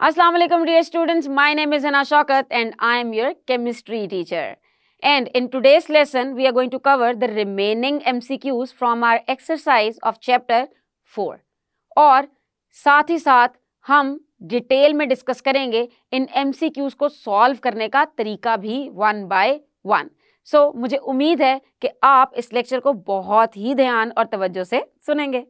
Assalamu alaikum dear students, my name is Hana Shaukat and I am your chemistry teacher. And in today's lesson, we are going to cover the remaining MCQs from our exercise of chapter 4. और साथ ही साथ हम detail में discuss करेंगे इन MCQs को solve करने का तरीका भी 1 by 1. सो मुझे उम्मीद है कि आप इस लेक्चर को बहुत ही ध्यान और तवज्जो से सुनेंगे.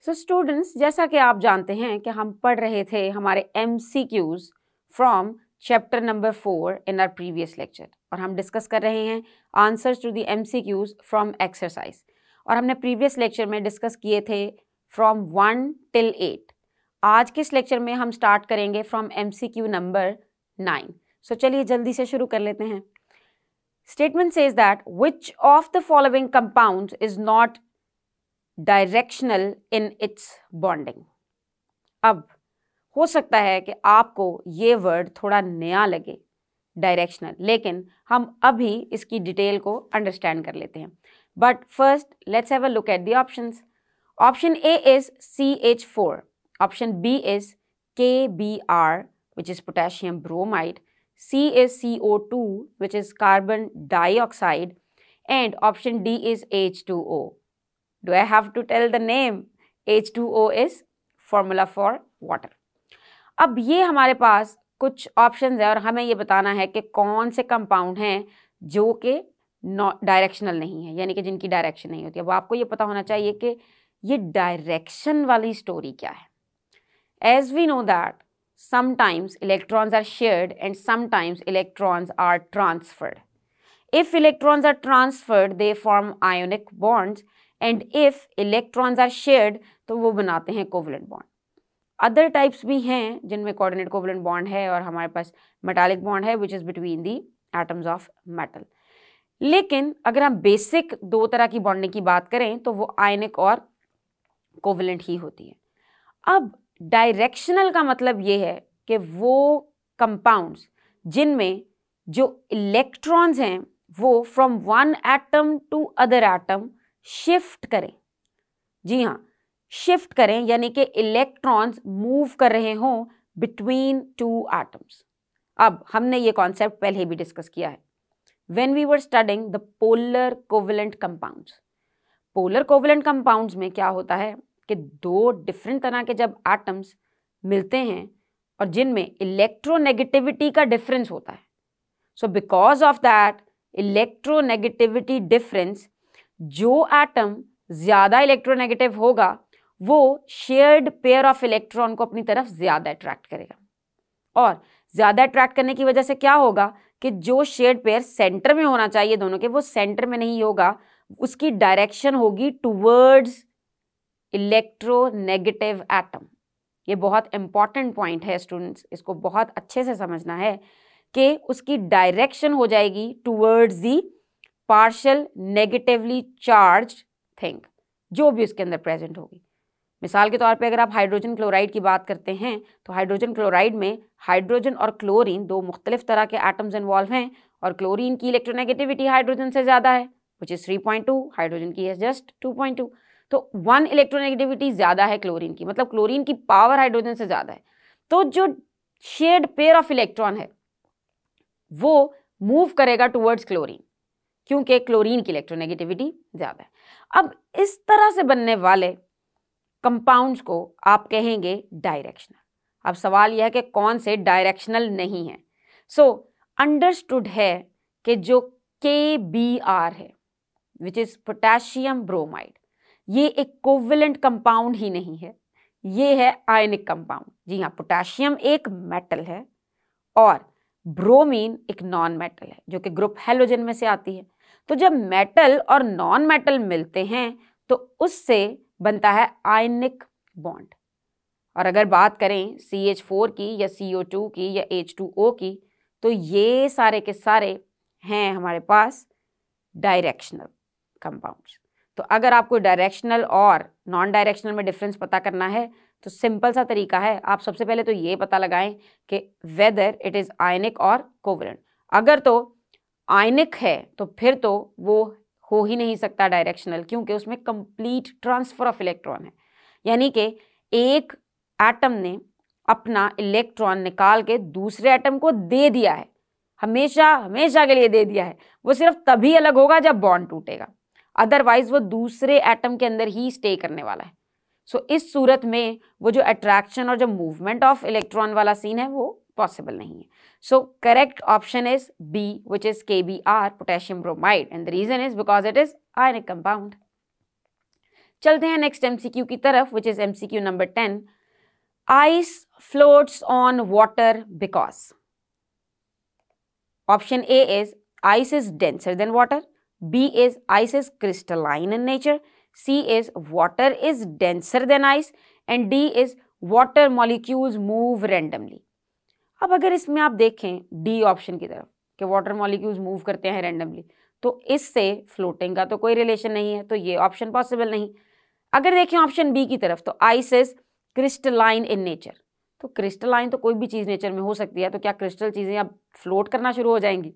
सो स्टूडेंट्स, जैसा कि आप जानते हैं कि हम पढ़ रहे थे हमारे MCQs from chapter number 4 in our previous lecture, और हम डिस्कस कर रहे हैं answers to the MCQs from exercise. और हमने प्रीवियस लेक्चर में डिस्कस किए थे फ्रॉम 1 till 8. आज के इस लेक्चर में हम स्टार्ट करेंगे फ्रॉम MCQ नंबर 9. सो चलिए जल्दी से शुरू कर लेते हैं. Statement says that which of the following compounds is not directional in its bonding. अब हो सकता है कि आपको ये वर्ड थोड़ा नया लगे, डायरेक्शनल, लेकिन हम अभी इसकी डिटेल को अंडरस्टैंड कर लेते हैं. But first let's have a look at the options. Option A is CH4, option B is KBr which is potassium bromide, C is CO2 which is carbon dioxide, and option D is H2O. Do I have to tell the name? H2O is formula for water. अब ये हमारे पास कुछ options है और हमें ये बताना है कि कौन से कंपाउंड हैं जो कि डायरेक्शनल नहीं है, यानी कि जिनकी डायरेक्शन नहीं होती. अब आपको ये पता होना चाहिए कि ये डायरेक्शन वाली स्टोरी क्या है. As we know that sometimes electrons are shared and sometimes electrons are transferred. If electrons are transferred, they form ionic bonds, and if electrons are shared, तो वो बनाते हैं covalent bond. Other types भी हैं जिनमें coordinate covalent bond है, और हमारे पास metallic bond है which is between the atoms of metal. लेकिन अगर हम बेसिक दो तरह की बॉन्डिंग की बात करें तो वो आयनिक और कोवलेंट ही होती है. अब डायरेक्शनल का मतलब ये है कि वो कंपाउंड्स जिनमें जो इलेक्ट्रॉन्स हैं वो from one atom to other atom shift करें. जी हाँ, शिफ्ट करें, यानी कि इलेक्ट्रॉन्स मूव कर रहे हों बिटवीन टू एटम्स. अब हमने ये कॉन्सेप्ट पहले भी डिस्कस किया है when we were studying the polar covalent compounds. Polar covalent compounds में क्या होता है कि दो डिफरेंट तरह के जब एटम्स मिलते हैं और जिनमें इलेक्ट्रोनेगेटिविटी का डिफरेंस होता है, so because of that electronegativity difference, जो एटम ज्यादा इलेक्ट्रोनेगेटिव होगा वो शेयर्ड पेयर ऑफ इलेक्ट्रॉन को अपनी तरफ ज्यादा अट्रैक्ट करेगा. और ज्यादा अट्रैक्ट करने की वजह से क्या होगा कि जो शेयर्ड पेयर सेंटर में होना चाहिए दोनों के, वो सेंटर में नहीं होगा, उसकी डायरेक्शन होगी टुवर्ड्स इलेक्ट्रोनेगेटिव एटम. ये बहुत इंपॉर्टेंट पॉइंट है स्टूडेंट्स, इसको बहुत अच्छे से समझना है कि उसकी डायरेक्शन हो जाएगी towards the partial negatively charged thing, जो भी उसके अंदर प्रेजेंट होगी. मिसाल के तौर पे अगर आप हाइड्रोजन क्लोराइड की बात करते हैं तो हाइड्रोजन क्लोराइड में हाइड्रोजन और क्लोरीन दो मुख्तलिफ तरह के एटम्स इन्वॉल्व हैं, और क्लोरीन की इलेक्ट्रोनेगेटिविटी हाइड्रोजन से ज़्यादा है विच इज़ 3.2, हाइड्रोजन की है जस्ट 2.2. तो 1 इलेक्ट्रोनेगेटिविटी ज़्यादा है क्लोरीन की, मतलब क्लोरीन की पावर हाइड्रोजन से ज़्यादा है. तो जो शेयर्ड पेयर ऑफ इलेक्ट्रॉन है वो मूव करेगा टुवर्ड्स क्लोरीन, क्योंकि क्लोरीन की इलेक्ट्रोनेगेटिविटी ज़्यादा है. अब इस तरह से बनने वाले कंपाउंड्स को आप कहेंगे डायरेक्शनल. अब सवाल यह है कि कौन से डायरेक्शनल नहीं है. सो अंडरस्टूड है कि जो KBr है विच इज़ पोटेशियम ब्रोमाइड, ये एक कोवलेंट कंपाउंड ही नहीं है, ये है आयनिक कंपाउंड. जी हाँ, पोटेशियम एक मेटल है और ब्रोमीन एक नॉन मेटल है जो कि ग्रुप हैलोजन में से आती है. तो जब मेटल और नॉन मेटल मिलते हैं तो उससे बनता है आयनिक बॉन्ड. और अगर बात करें CH4 की या CO2 की या H2O की, तो ये सारे के सारे हैं हमारे पास डायरेक्शनल कंपाउंड्स. तो अगर आपको डायरेक्शनल और नॉन डायरेक्शनल में डिफरेंस पता करना है तो सिंपल सा तरीका है, आप सबसे पहले तो ये पता लगाएं कि वेदर इट इज़ आयनिक और कोवलेंट. अगर तो आयनिक है तो फिर तो वो हो ही नहीं सकता डायरेक्शनल, क्योंकि उसमें कंप्लीट ट्रांसफर ऑफ इलेक्ट्रॉन है. यानी कि एक एटम ने अपना इलेक्ट्रॉन निकाल के दूसरे एटम को दे दिया है, हमेशा हमेशा के लिए दे दिया है। वो सिर्फ तभी अलग होगा जब बॉन्ड टूटेगा, अदरवाइज वो दूसरे एटम के अंदर ही स्टे करने वाला है। सो इस सूरत में वो जो अट्रैक्शन और जो मूवमेंट ऑफ इलेक्ट्रॉन वाला सीन है वो पॉसिबल नहीं है। So correct option is B, which is KBr, potassium bromide, and the reason is because it is ionic compound. चलते हैं नेक्स्ट MCQ की तरफ, which is MCQ number 10। Ice floats on water because. Option A is ice is denser than water, B is ice is crystalline in nature, C is water is denser than ice, and D is water molecules move randomly। अब अगर इसमें आप देखें D option की तरफ कि water molecules move करते हैं रैंडमली, तो इससे फ्लोटिंग का तो कोई रिलेशन नहीं है, तो ये ऑप्शन पॉसिबल नहीं। अगर देखें ऑप्शन बी की तरफ, तो ice is crystalline in nature, तो क्रिस्टलाइन तो कोई भी चीज़ नेचर में हो सकती है, तो क्या क्रिस्टल चीज़ें अब फ्लोट करना शुरू हो जाएंगी?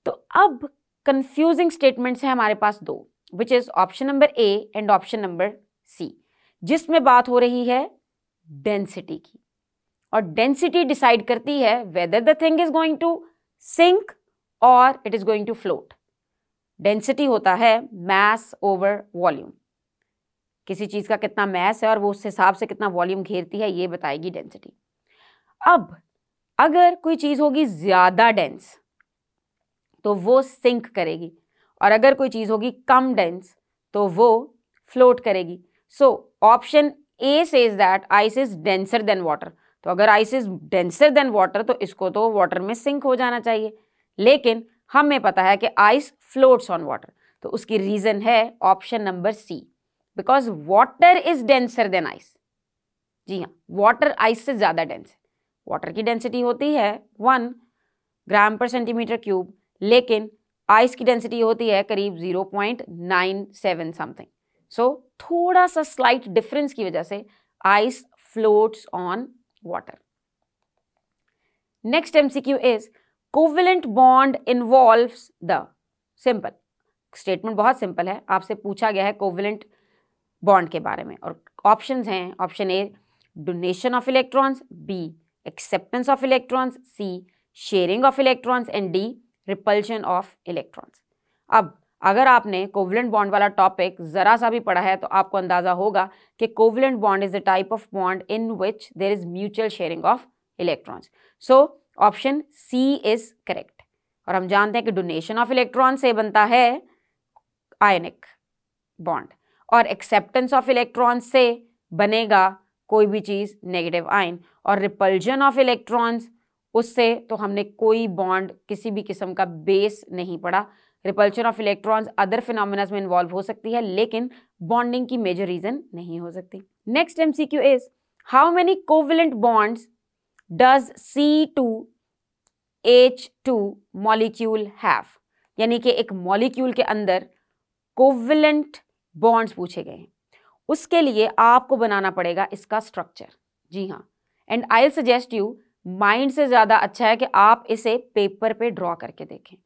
तो अब कंफ्यूजिंग स्टेटमेंट्स हैं हमारे पास दो, which is option number A and option number C, जिसमें बात हो रही है डेंसिटी की, और डेंसिटी डिसाइड करती है whether the thing is going to sink और it is going to float. Density होता है मास ओवर वॉल्यूम, किसी चीज का कितना मास है और वो उस हिसाब से कितना वॉल्यूम घेरती है, ये बताएगी डेंसिटी। अब अगर कोई चीज होगी ज्यादा डेंस तो वो सिंक करेगी, और अगर कोई चीज होगी कम डेंस तो वो फ्लोट करेगी। So option A says that ice is denser then water, तो अगर ice is denser then water तो इसको तो वाटर में सिंक हो जाना चाहिए, लेकिन हमें पता है कि आइस फ्लोट्स ऑन वाटर, तो उसकी रीजन है option number C, because water is denser than ice. जी हाँ, वाटर आइस से ज्यादा डेंस है। वाटर की डेंसिटी होती है 1 ग्राम पर सेंटीमीटर क्यूब, लेकिन आइस की डेंसिटी होती है करीब 0.97 समथिंग। सो थोड़ा सा स्लाइट डिफरेंस की वजह से ice floats on water. Next MCQ is covalent bond involves the. Simple statement, बहुत सिंपल है, आपसे पूछा गया है कोवेलेंट बॉन्ड के बारे में, और ऑप्शंस हैं option A donation of electrons, B acceptance of electrons, C sharing of electrons, and D repulsion of electrons. अब अगर आपने कोवेलेंट बॉन्ड वाला टॉपिक जरा सा भी पढ़ा है तो आपको अंदाजा होगा कि covalent bond is the type of bond in which there is mutual sharing of electrons. So option C is correct. और हम जानते हैं कि डोनेशन ऑफ इलेक्ट्रॉन से बनता है आयनिक बॉन्ड, और एक्सेप्टेंस ऑफ इलेक्ट्रॉन से बनेगा कोई भी चीज नेगेटिव आयन, और रिपल्जन ऑफ इलेक्ट्रॉन्स उससे तो हमने कोई बॉन्ड किसी भी किस्म का बेस नहीं पढ़ा। Repulsion of electrons other phenomenas में इन्वॉल्व हो सकती है, लेकिन बॉन्डिंग की मेजर रीजन नहीं हो सकती। Next MCQ is how many covalent bonds does C2H2 molecule have, यानी कि एक मॉलिक्यूल के अंदर कोवेलेंट बॉन्ड्स पूछे गए हैं, उसके लिए आपको बनाना पड़ेगा इसका स्ट्रक्चर। जी हाँ, and I will suggest you mind से ज़्यादा अच्छा है कि आप इसे पेपर पे ड्रॉ करके देखें,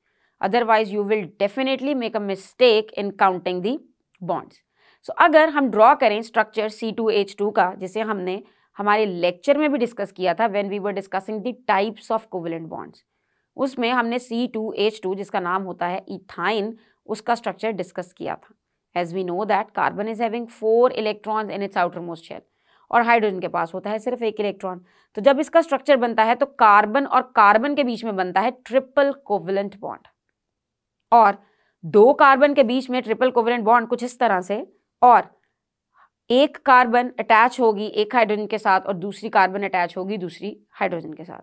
otherwise you will definitely make a mistake in counting the bonds. So अगर हम ड्रॉ करें स्ट्रक्चर C2H2 का, जिसे हमने हमारे लेक्चर में भी डिस्कस किया था when we were discussing the types of covalent bonds, उसमें हमने C2H2 जिसका नाम होता है इथाइन, उसका स्ट्रक्चर डिस्कस किया था। As we know that carbon is having 4 electrons in its outer most shell, और हाइड्रोजन के पास होता है सिर्फ 1 इलेक्ट्रॉन। तो जब इसका स्ट्रक्चर बनता है तो कार्बन और कार्बन के बीच में बनता है ट्रिपल कोवेलेंट बॉन्ड, और 2 कार्बन के बीच में ट्रिपल कोवेलेंट बॉन्ड कुछ इस तरह से, और एक कार्बन अटैच होगी एक हाइड्रोजन के साथ और दूसरी कार्बन अटैच होगी दूसरी हाइड्रोजन के साथ।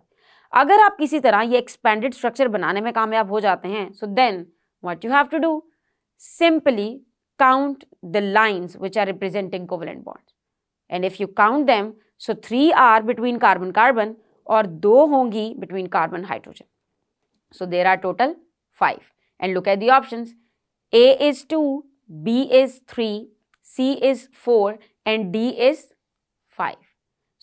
अगर आप किसी तरह ये एक्सपेंडेड स्ट्रक्चर बनाने में कामयाब हो जाते हैं, so then what you have to do, simply count the lines which are representing covalent bonds, and if you count them, so 3 are between carbon carbon और 2 होंगी between carbon hydrogen. So there are total 5, and look at the options, A is 2, B is 3, C is 4 and D is 5.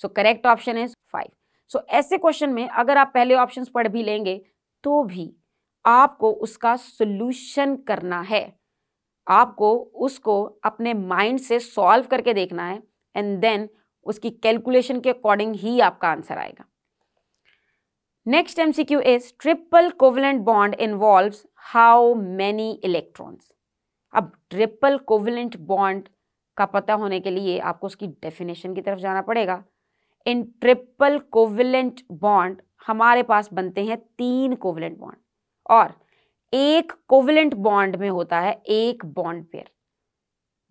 So correct option is 5. So ऐसे question में अगर आप पहले options पढ़ भी लेंगे तो भी आपको उसका सॉल्यूशन करना है, आपको उसको अपने माइंड से सॉल्व करके देखना है, एंड देन उसकी कैलकुलेशन के अकॉर्डिंग ही आपका आंसर आएगा। Next MCQ is triple covalent bond involves how many electrons. अब ट्रिपल कोवेलेंट बॉन्ड का पता होने के लिए आपको उसकी डेफिनेशन की तरफ जाना पड़ेगा। इन ट्रिपल कोवेलेंट बॉन्ड हमारे पास बनते हैं 3 कोवेलेंट बॉन्ड और एक कोवेलेंट बॉन्ड में होता है एक बॉन्ड पेयर।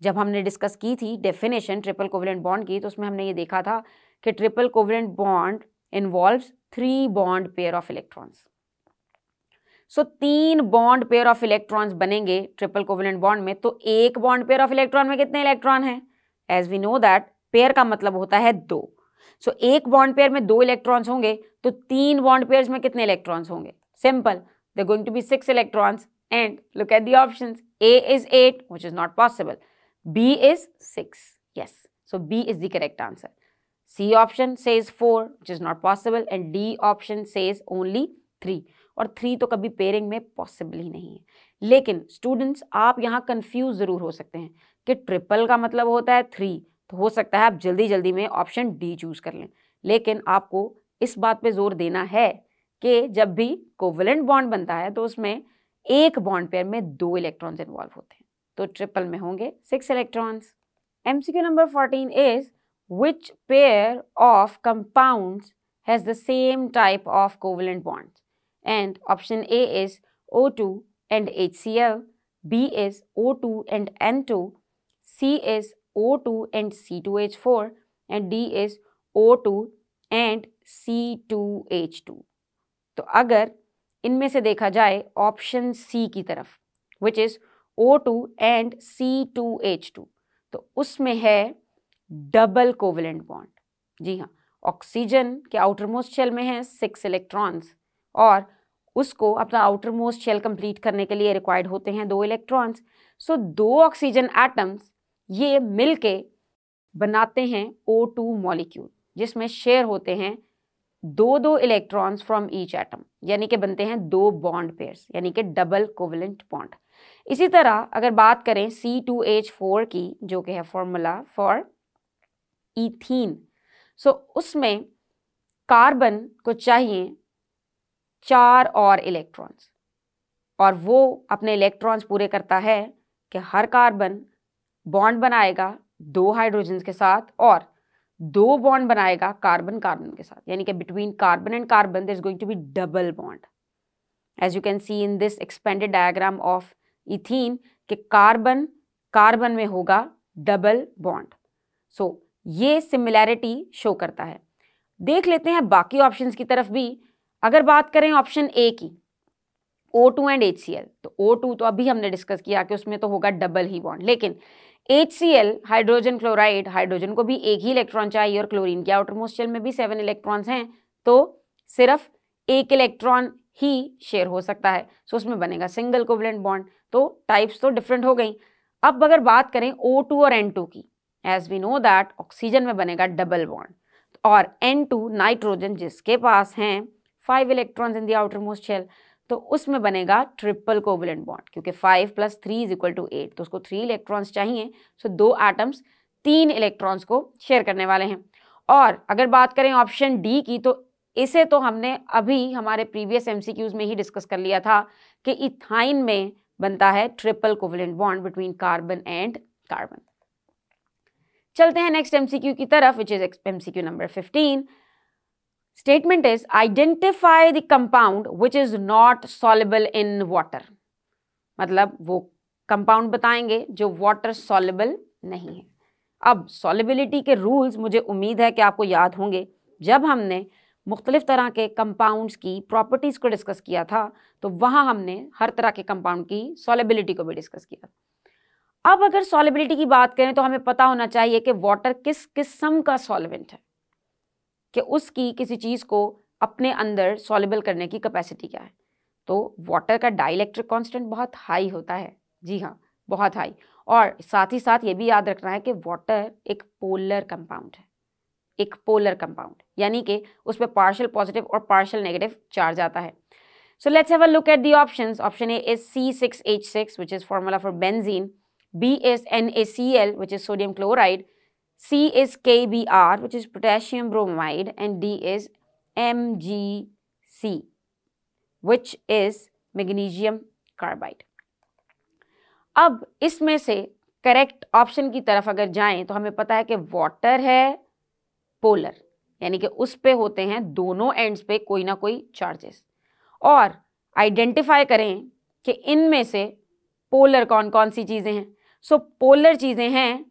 जब हमने डिस्कस की थी डेफिनेशन ट्रिपल कोवेलेंट बॉन्ड की, तो उसमें हमने ये देखा था कि triple covalent bond involves 3 bond pair of electrons. So 3 bond pair of electrons बनेंगे ट्रिपल कोवेलेंट बॉन्ड में। तो एक बॉन्ड पेयर ऑफ इलेक्ट्रॉन में कितने इलेक्ट्रॉन हैं? As we know that pair का मतलब होता है 2। सो एक बॉन्ड पेयर में 2 इलेक्ट्रॉन्स होंगे, तो 3 बॉन्ड पेयर्स में कितने इलेक्ट्रॉन्स होंगे? Simple, they going to be 6 electrons and look at the options. A is 8 which is not possible, B is 6, yes, so B is the correct answer. C option says 4 which is not possible and D option says only 3, और 3 तो कभी pairing में possible ही नहीं है। लेकिन students आप यहाँ confuse जरूर हो सकते हैं कि ट्रिपल का मतलब होता है 3, तो हो सकता है आप जल्दी जल्दी में ऑप्शन डी चूज कर लें, लेकिन आपको इस बात पे जोर देना है कि जब भी कोवेलेंट बॉन्ड बनता है तो उसमें एक बॉन्ड पेयर में 2 इलेक्ट्रॉन्स इन्वॉल्व होते हैं, तो ट्रिपल में होंगे 6 electrons. MCQ number 14 is which pair of compounds has the same type of covalent bonds? And option A is O2 and HCl, B is O2 and N2, C is O2 and C2H4 and D is O2 and C2H2। तो अगर इनमें से देखा जाए option C की तरफ which is O2 and C2H2, तो उसमें है डबल कोवेलेंट बॉन्ड। जी हाँ, ऑक्सीजन के आउटर मोस्ट शेल में है 6 इलेक्ट्रॉन्स और उसको अपना आउटर मोस्ट शेल कंप्लीट करने के लिए रिक्वायर्ड होते हैं 2 इलेक्ट्रॉन्स। सो 2 ऑक्सीजन एटम्स ये मिलके बनाते हैं O2 मॉलिक्यूल, जिसमें शेयर होते हैं 2 इलेक्ट्रॉन्स फ्रॉम ईच एटम, यानी कि बनते हैं 2 बॉन्ड पेयर्स, यानी कि डबल कोवेलेंट बॉन्ड। इसी तरह अगर बात करें C2H4 की, जो कि है फॉर्मूला फॉर ईथीन, सो उसमें कार्बन को चाहिए 4 और इलेक्ट्रॉन्स, और वो अपने इलेक्ट्रॉन्स पूरे करता है कि हर कार्बन बॉन्ड बनाएगा 2 हाइड्रोजन के साथ और 2 बॉन्ड बनाएगा कार्बन कार्बन के साथ, यानी कि between carbon and carbon there is going to be double bond. As you can see in this expanded diagram of ethene कि कार्बन कार्बन में होगा डबल बॉन्ड। सो ये सिमिलैरिटी शो करता है। देख लेते हैं बाकी ऑप्शंस की तरफ भी। अगर बात करें ऑप्शन ए की, O2 एंड HCl, तो O2 तो अभी हमने डिस्कस किया कि उसमें तो होगा डबल ही बॉन्ड, लेकिन HCl हाइड्रोजन क्लोराइड, हाइड्रोजन को भी एक ही इलेक्ट्रॉन चाहिए और क्लोरीन के आउटर मोस्ट शेल में भी 7 इलेक्ट्रॉन्स हैं, तो सिर्फ एक इलेक्ट्रॉन ही शेयर हो सकता है, सो उसमें बनेगा सिंगल कोवेलेंट बॉन्ड। तो टाइप्स तो डिफरेंट हो गई। अब अगर बात करें O2 और N2 की, as we know that oxygen में बनेगा डबल बॉन्ड और N2 नाइट्रोजन जिसके पास हैं 5 electrons in the outer most shell, तो उसमें बनेगा ट्रिपल कोवेलेंट बॉन्ड, क्योंकि 5 + 3 = 8, तो उसको 3 इलेक्ट्रॉन्स चाहिए। सो 2 एटम्स 3 इलेक्ट्रॉन्स को शेयर करने वाले हैं। और अगर बात करें ऑप्शन डी की, तो इसे तो हमने अभी हमारे प्रीवियस MCQs में ही डिस्कस कर लिया था कि इथाइन में बनता है triple covalent bond between carbon and carbon. चलते हैं नेक्स्ट MCQ की तरफ, which is MCQ number 15। Statement is identify the compound which is not soluble in water। मतलब वो कंपाउंड बताएंगे जो वाटर soluble नहीं है। अब solubility के रूल्स मुझे उम्मीद है कि आपको याद होंगे। जब हमने मुख्तलिफ तरह के कंपाउंड्स की प्रॉपर्टीज को डिस्कस किया था, तो वहां हमने हर तरह के कंपाउंड की solubility को भी डिस्कस किया। अब अगर solubility की बात करें तो हमें पता होना चाहिए कि वाटर किस किस्म का सॉल्वेंट है, कि उसकी किसी चीज़ को अपने अंदर सॉल्युबल करने की कैपेसिटी क्या है। तो वाटर का डाइलेक्ट्रिक कांस्टेंट बहुत हाई होता है, जी हाँ बहुत हाई। और साथ ही साथ ये भी याद रखना है कि वाटर एक पोलर कंपाउंड है, एक पोलर कंपाउंड, यानी कि उस पर पार्शियल पॉजिटिव और पार्शियल नेगेटिव चार्ज आता है। So let's have a look at the options. Option A is C6H6 which is formula for benzene, B is NaCl which is sodium chloride, C is KBr, which is potassium bromide, and D is MgC, which is magnesium carbide. अब इसमें से correct option की तरफ अगर जाएं तो हमें पता है कि वाटर है पोलर, यानी कि उस पे होते हैं दोनों एंड्स पे कोई ना कोई चार्जेस, और आइडेंटिफाई करें कि इनमें से पोलर कौन कौन सी चीज़ें हैं। सो पोलर चीज़ें हैं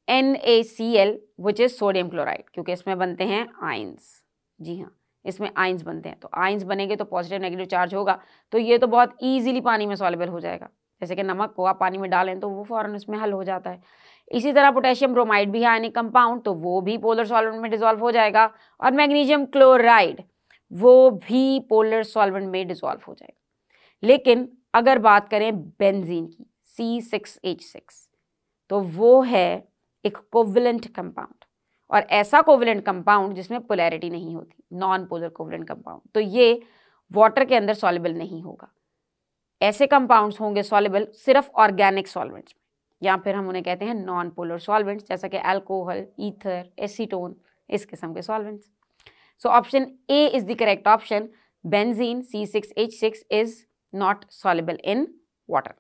NaCl, which is sodium chloride, क्योंकि इसमें बनते हैं आयंस। जी हाँ, इसमें आयंस बनते हैं, तो आयंस बनेंगे तो पॉजिटिव नेगेटिव चार्ज होगा, तो ये तो बहुत ईजिली पानी में सॉल्युबल हो जाएगा। जैसे कि नमक को आप पानी में डालें तो वो फौरन उसमें हल हो जाता है। इसी तरह पोटेशियम ब्रोमाइड भी है आयनिक कंपाउंड, तो वो भी पोलर सॉल्वेंट में डिसॉल्व हो जाएगा, और मैग्नीशियम क्लोराइड वो भी पोलर सॉल्वेंट में डिसॉल्व हो जाएगा। लेकिन अगर बात करें बेंजीन की, C6H6, तो वो है एक कोवलेंट कंपाउंड, और ऐसा कोवलेंट कंपाउंड जिसमें पोलैरिटी नहीं होती, नॉन पोलर कोवलेंट कंपाउंड, तो ये वाटर के अंदर सॉल्युबल नहीं होगा। ऐसे कंपाउंड्स होंगे सॉल्युबल सिर्फ ऑर्गेनिक सॉल्वेंट्स में, या फिर हम उन्हें कहते हैं नॉन पोलर सॉल्वेंट्स, जैसा कि अल्कोहल, ईथर, एसीटोन, इस किस्म के solvents. So option A is the correct option. Benzene C6H6 is not soluble in water.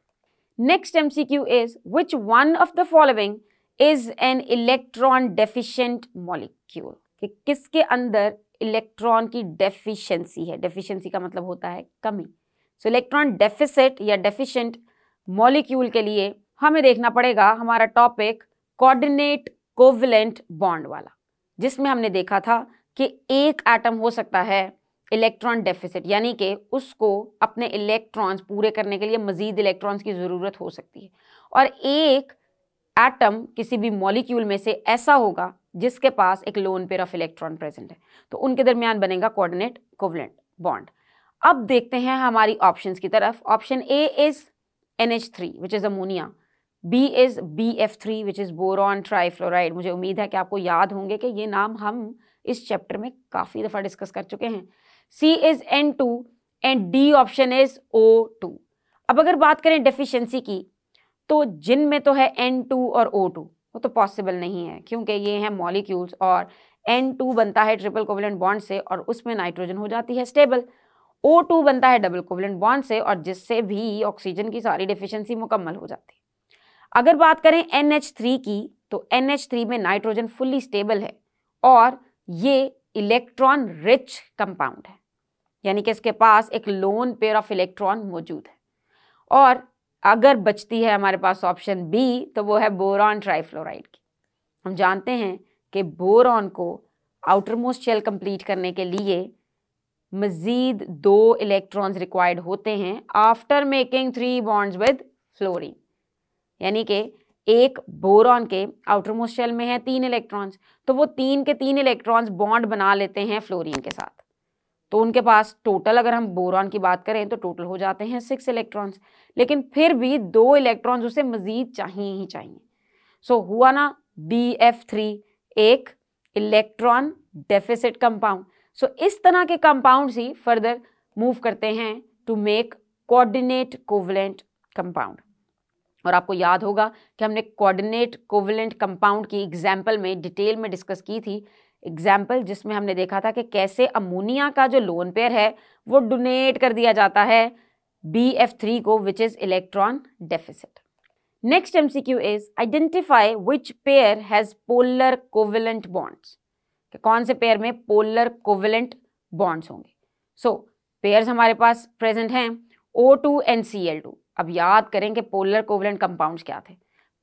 Next MCQ is which one of the following is an electron deficient molecule, कि किसके अंदर electron की deficiency है। Deficiency का मतलब होता है कमी। सो इलेक्ट्रॉन डेफिसिट या डेफिशिएंट मॉलिक्यूल के लिए हमें देखना पड़ेगा हमारा टॉपिक कोऑर्डिनेट कोवलेंट बॉन्ड वाला, जिसमें हमने देखा था कि एक एटम हो सकता है इलेक्ट्रॉन डेफिसिट, यानी कि उसको अपने इलेक्ट्रॉन्स पूरे करने के लिए मजीद इलेक्ट्रॉन्स की ज़रूरत हो सकती है, और एक एटम किसी भी मॉलिक्यूल में से ऐसा होगा जिसके पास एक lone pair of electron present है, तो उनके दरमियान बनेगा कोऑर्डिनेट कोवलेंट बॉन्ड। अब देखते हैं हमारी ऑप्शंस की तरफ। Option A is NH3 which is ammonia, B is BF3 which is boron trifluoride. मुझे उम्मीद है कि आपको याद होंगे कि ये नाम हम इस चैप्टर में काफ़ी दफ़ा डिस्कस कर चुके हैं। C is N2 and D option is O2। अब अगर बात करें डेफिशिएंसी की, तो जिनमें तो है N2 और O2, वो तो पॉसिबल नहीं है क्योंकि ये हैं मॉलिक्यूल्स, और N2 बनता है ट्रिपल कोवलेंट बॉन्ड से और उसमें नाइट्रोजन हो जाती है स्टेबल। O2 बनता है डबल कोवलेंट बॉन्ड से और जिससे भी ऑक्सीजन की सारी डेफिशिएंसी मुकम्मल हो जाती है। अगर बात करें NH3 की, तो NH3 में नाइट्रोजन फुल्ली स्टेबल है और ये इलेक्ट्रॉन रिच कंपाउंड है, यानी कि इसके पास एक लोन पेयर ऑफ इलेक्ट्रॉन मौजूद है। और अगर बचती है हमारे पास ऑप्शन बी, तो वो है बोरॉन ट्राइफ्लोराइड की। हम जानते हैं कि बोरॉन को आउटर मोस्ट शेल कंप्लीट करने के लिए मजीद 2 इलेक्ट्रॉन्स रिक्वायर्ड होते हैं after making 3 bonds with fluorine, यानी कि एक बोरॉन के आउटर मोस्ट शेल में है 3 इलेक्ट्रॉन्स, तो वो 3 के 3 इलेक्ट्रॉन्स बॉन्ड बना लेते हैं फ्लोरीन के साथ, तो उनके पास टोटल अगर हम बोरॉन की बात करें तो टोटल हो जाते हैं 6 इलेक्ट्रॉन्स, लेकिन फिर भी 2 इलेक्ट्रॉन्स उसे मजीद चाहिए ही चाहिए। सो हुआ ना BF3 एक इलेक्ट्रॉन डेफिसिट कंपाउंड। सो इस तरह के कंपाउंड्स ही फर्दर मूव करते हैं to make coordinate covalent compound. और आपको याद होगा कि हमने कोऑर्डिनेट कोवलेंट कंपाउंड की एग्जाम्पल में डिटेल में डिस्कस की थी, एग्जाम्पल जिसमें हमने देखा था कि कैसे अमोनिया का जो लोन पेयर है वो डोनेट कर दिया जाता है BF3 को, which is electron deficit. Next MCQ is identify which pair has polar covalent bonds, कि कौन से पेयर में पोलर कोवलेंट बॉन्ड्स होंगे। सो पेयर्स हमारे पास प्रेजेंट हैं O2 and Cl2। अब याद करें कि पोलर कोवलेंट कंपाउंड्स क्या थे।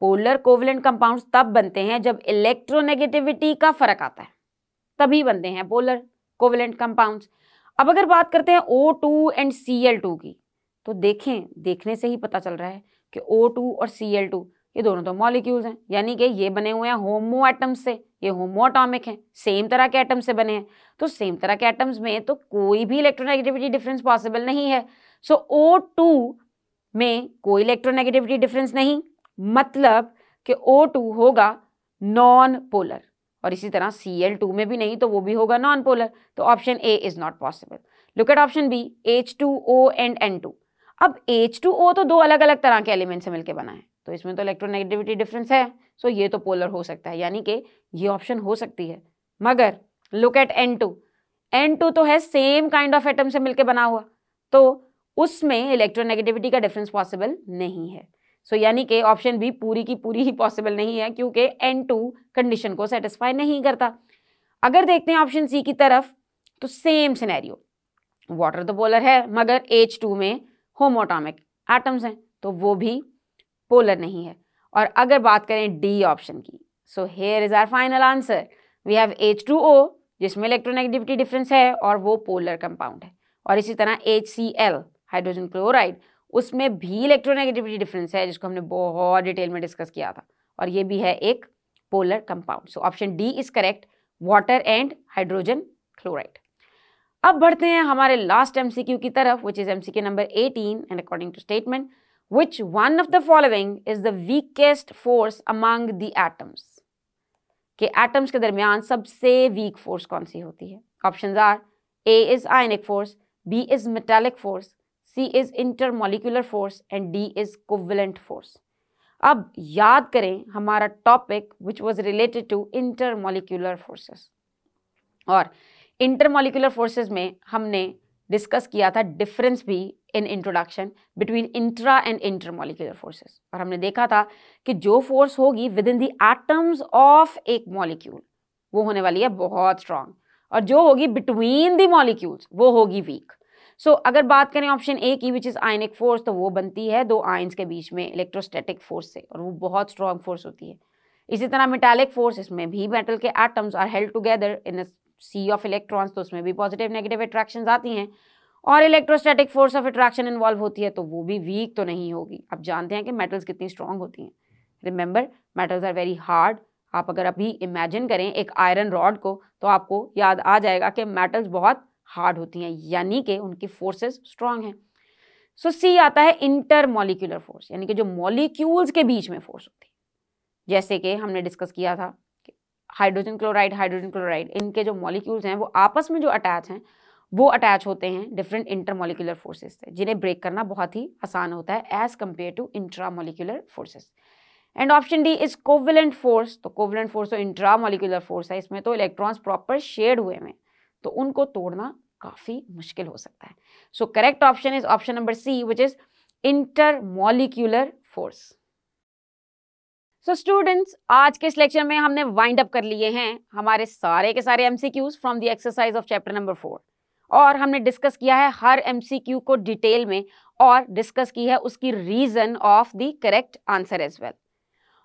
पोलर कोवलेंट कंपाउंड्स तब बनते हैं जब इलेक्ट्रोनेगेटिविटी का फर्क आता है, तभी बनते हैं पोलर कोवलेंट कंपाउंड्स। अब अगर बात करते हैं O2 and Cl2 की, तो देखने से ही पता चल रहा है कि O2 और Cl2 ये दोनों तो मॉलिक्यूल्स हैं, यानी कि ये बने हुए हैं होमो एटम्स से, ये होमो एटॉमिक हैं, सेम तरह के एटम्स से बने हैं, तो सेम तरह के एटम्स में तो कोई भी इलेक्ट्रोनेगेटिविटी डिफरेंस पॉसिबल नहीं है। सो O2 में कोई इलेक्ट्रोनेगेटिविटी डिफरेंस नहीं, मतलब कि O2 होगा नॉन पोलर, और इसी तरह Cl2 में भी नहीं, तो वो भी होगा नॉन पोलर, तो option A is not possible. Look at option B H2O and N2। अब H2O तो 2 अलग अलग तरह के एलिमेंट से मिलकर बना है, तो इसमें तो इलेक्ट्रोनेगेटिविटी डिफरेंस है, सो ये तो पोलर हो सकता है, यानी कि ये ऑप्शन हो सकती है। मगर लुक एट N2 तो है सेम काइंड ऑफ एटम से मिलकर बना हुआ, तो उसमें इलेक्ट्रोनेगेटिविटी का डिफरेंस पॉसिबल नहीं है। सो यानी कि ऑप्शन बी पूरी की पूरी ही पॉसिबल नहीं है, क्योंकि N2 कंडीशन को सेटिस्फाई नहीं करता। अगर देखते हैं ऑप्शन सी की तरफ, तो सेम सिनेरियो, वाटर तो पोलर है मगर H2 में होमोटॉमिक एटम्स हैं, तो वो भी पोलर नहीं है। और अगर बात करें डी ऑप्शन की, so here is our final answer, we have H2O जिसमें इलेक्ट्रोनेगेटिविटी डिफरेंस है और वो पोलर कंपाउंड है। और इसी तरह HCl हाइड्रोजन क्लोराइड, उसमें भी इलेक्ट्रोनेगेटिविटी डिफरेंस है, जिसको हमने बहुत डिटेल में डिस्कस किया था, और ये भी है एक polar compound. So option D is correct, water and hydrogen chloride. अब बढ़ते हैं हमारे लास्ट एमसीक्यू की तरफ, which is MCQ number 18, and according to statement, which one of the following is the weakest force among the atoms? कि atoms के दरमियान सबसे वीक फोर्स कौन सी होती है? Options are, A is ionic force, B is metallic force, C is intermolecular force and D is covalent force. अब याद करें हमारा topic which was related to intermolecular forces, और इंटरमॉलिक्यूलर फोर्सेस में हमने डिस्कस किया था डिफरेंस भी in introduction between intra and intermolecular forces, और हमने देखा था कि जो फोर्स होगी with in the atoms of एक मॉलिक्यूल वो होने वाली है बहुत स्ट्रांग, और जो होगी बिटवीन द मॉलिक्यूल्स वो होगी वीक। सो अगर बात करें ऑप्शन ए की विच इज आयनिक फोर्स, तो वो बनती है दो आयंस के बीच में इलेक्ट्रोस्टैटिक फोर्स से, और वो बहुत स्ट्रांग फोर्स होती है। इसी तरह मेटालिक फोर्स, इसमें भी मेटल के atoms are held together in sea of electrons, तो उसमें भी पॉजिटिव नेगेटिव अट्रैक्शंस आती हैं, और electrostatic force of attraction involve होती है, तो वो भी वीक तो नहीं होगी। अब जानते हैं कि मेटल्स कितनी स्ट्रांग होती हैं। Remember, metals are very hard. आप अगर अभी इमेजिन करें एक आयरन रॉड को, तो आपको याद आ जाएगा कि मेटल्स बहुत हार्ड होती हैं, यानी कि उनकी फोर्सेस स्ट्रांग हैं। सो सी आता है इंटरमॉलिक्यूलर फोर्स, यानी कि जो मॉलिक्यूल्स के बीच में फोर्स होती है, जैसे कि हमने डिस्कस किया था हाइड्रोजन क्लोराइड, इनके जो मॉलिक्यूल्स हैं वो आपस में जो अटैच हैं वो अटैच होते हैं डिफरेंट इंटरमॉलिक्यूलर फोर्सेस से, जिन्हें ब्रेक करना बहुत ही आसान होता है as compare to intramolecular forces. And option D is covalent force, तो कोवेलेंट फोर्स तो इंट्रामॉलिक्यूलर फोर्स है, इसमें तो इलेक्ट्रॉन्स प्रॉपर शेड हुए हैं, तो उनको तोड़ना काफी मुश्किल हो सकता है। So correct option is option number C, which is intermolecular force. So students, आज के इस लेक्चर में हमने वाइंड अप कर लिए हैं हमारे सारे के सारे MCQs from the exercise of chapter number 4, और हमने डिस्कस किया है हर एमसीक्यू को डिटेल में, और डिस्कस की है उसकी reason of the correct answer as well.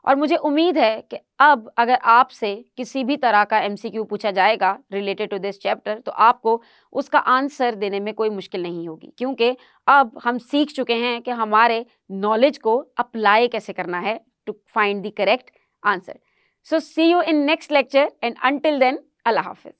और मुझे उम्मीद है कि अब अगर आपसे किसी भी तरह का एमसीक्यू पूछा जाएगा रिलेटेड टू दिस चैप्टर, तो आपको उसका आंसर देने में कोई मुश्किल नहीं होगी, क्योंकि अब हम सीख चुके हैं कि हमारे नॉलेज को अप्लाई कैसे करना है to find the correct answer. So see you in next lecture, and until then, Allah Hafiz.